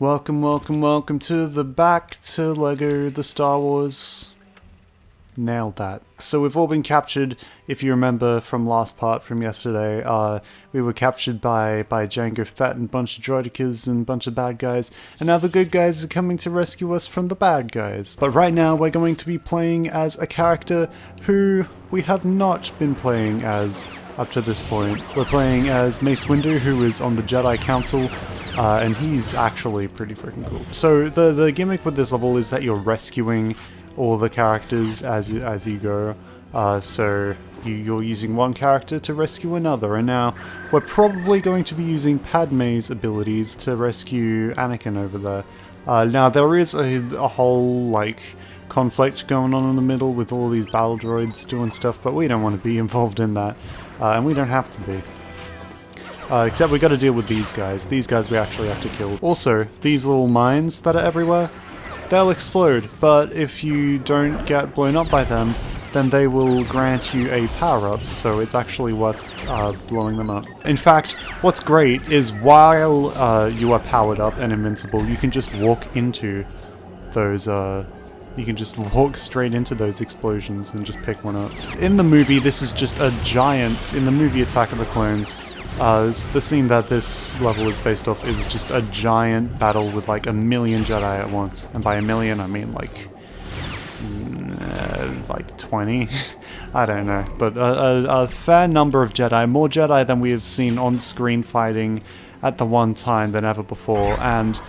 Welcome to the Back to Lego the Star Wars. Nailed that. So we've all been captured, if you remember from last part from yesterday, we were captured by Jango Fett and a bunch of droidicas and a bunch of bad guys, and now the good guys are coming to rescue us from the bad guys. But right now we're going to be playing as a character who we have not been playing as up to this point. We're playing as Mace Windu, who is on the Jedi Council, and he's actually pretty freaking cool. So the gimmick with this level is that you're rescuing all the characters as you go. So you're using one character to rescue another, and now we're probably going to be using Padme's abilities to rescue Anakin over there. Now there is a whole like conflict going on in the middle with all these battle droids doing stuff, but we don't want to be involved in that, and we don't have to be. Except we got to deal with these guys. These guys we actually have to kill. Also, these little mines that are everywhere, they'll explode, but if you don't get blown up by them, then they will grant you a power-up, so it's actually worth blowing them up. In fact, what's great is while you are powered up and invincible, you can just walk into those, you can just walk straight into those explosions and just pick one up. In the movie, this is just a giant, in the movie Attack of the Clones, the scene that this level is based off is just a giant battle with like 1 million Jedi at once. And by 1 million, I mean like 20? I don't know. But a fair number of Jedi, more Jedi than we have seen on screen fighting at the one time than ever before. And,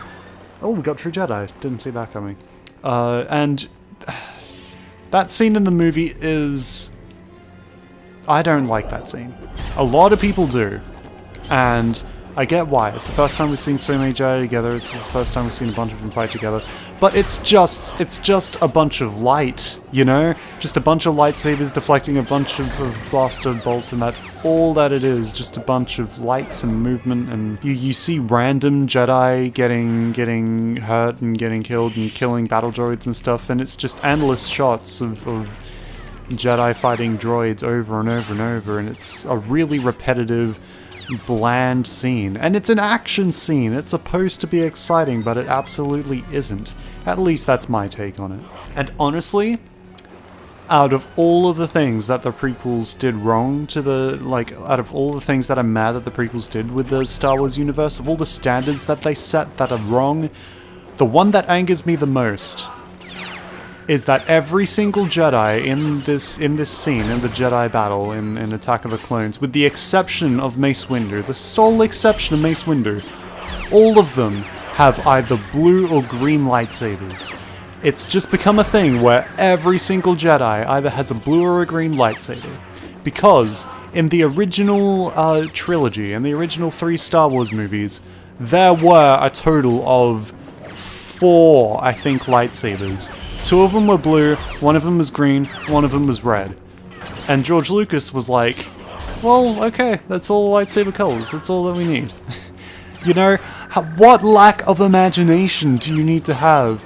oh, we got True Jedi. Didn't see that coming. And that scene in the movie is... I don't like that scene. A lot of people do. And I get why. It's the first time we've seen so many Jedi together. This is the first time we've seen a bunch of them fight together. But it's just a bunch of light, you know? Just a bunch of lightsabers deflecting a bunch of blaster bolts, and that's all that it is. Just a bunch of lights and movement, and you see random Jedi getting hurt and getting killed and killing battle droids and stuff, and it's just endless shots of Jedi fighting droids over and over and over, and it's a really repetitive, bland scene. And it's an action scene. It's supposed to be exciting, but it absolutely isn't. At least that's my take on it. And honestly, out of all of the things that the prequels did wrong to the, out of all the things that I'm mad that the prequels did with the Star Wars universe, of all the standards that they set that are wrong, the one that angers me the most is that every single Jedi in this scene, in the Jedi battle in Attack of the Clones, with the exception of Mace Windu, the sole exception of Mace Windu, all of them have either blue or green lightsabers. It's just become a thing where every single Jedi either has a blue or a green lightsaber. Because in the original trilogy, in the original 3 Star Wars movies, there were a total of 4, I think, lightsabers. 2 of them were blue, 1 of them was green, 1 of them was red. And George Lucas was like, well, okay, that's all lightsaber colors, that's all that we need. You know, what lack of imagination do you need to have?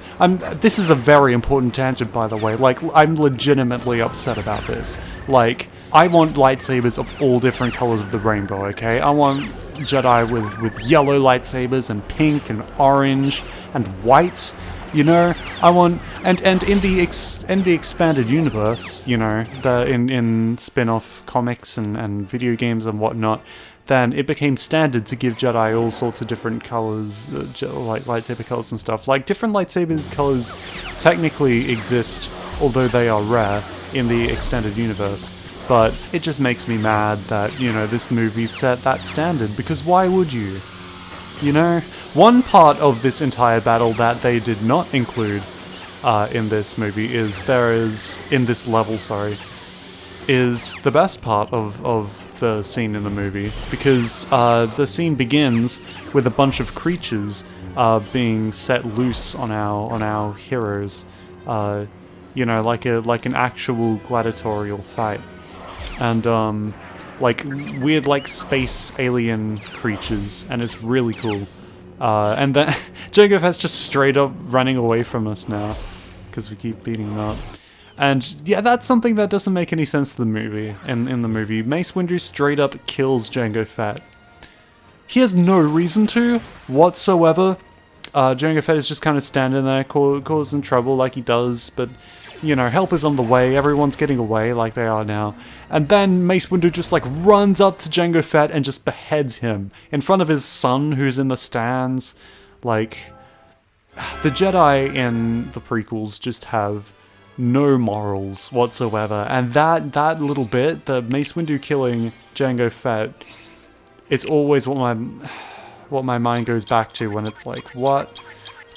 This is a very important tangent, by the way. Like, I'm legitimately upset about this. Like, I want lightsabers of all different colors of the rainbow, okay? I want Jedi with yellow lightsabers and pink and orange and white. You know, I want, and in the expanded universe, you know, in spin-off comics and video games and whatnot, then it became standard to give Jedi all sorts of different colors, like lightsaber colors and stuff. Like, different lightsaber colors technically exist, although they are rare, in the extended universe. But it just makes me mad that, you know, this movie set that standard, because why would you? You know, one part of this entire battle that they did not include in this movie is in this level, is the best part of the scene in the movie, because the scene begins with a bunch of creatures being set loose on our heroes, you know, like an actual gladiatorial fight, and like weird like space alien creatures, and it's really cool. And then Jango Fett's just straight up running away from us now because we keep beating him up. And yeah, that's something that doesn't make any sense to the movie. In the movie, Mace Windu straight up kills Jango Fett. He has no reason to whatsoever. Jango Fett is just kind of standing there, causing trouble like he does, but, you know, help is on the way, everyone's getting away like they are now. And then Mace Windu just, like, runs up to Jango Fett and just beheads him in front of his son who's in the stands. Like, the Jedi in the prequels just have no morals whatsoever, and that little bit, the Mace Windu killing Jango Fett, it's always what my mind goes back to when it's like, what?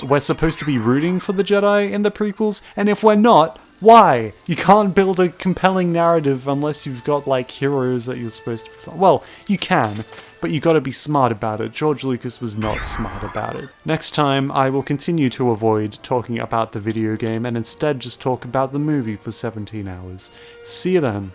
We're supposed to be rooting for the Jedi in the prequels? And if we're not, why? You can't build a compelling narrative unless you've got, like, heroes that you're supposed to... Well, you can, but you gotta be smart about it. George Lucas was not smart about it. Next time, I will continue to avoid talking about the video game and instead just talk about the movie for 17 hours. See you then.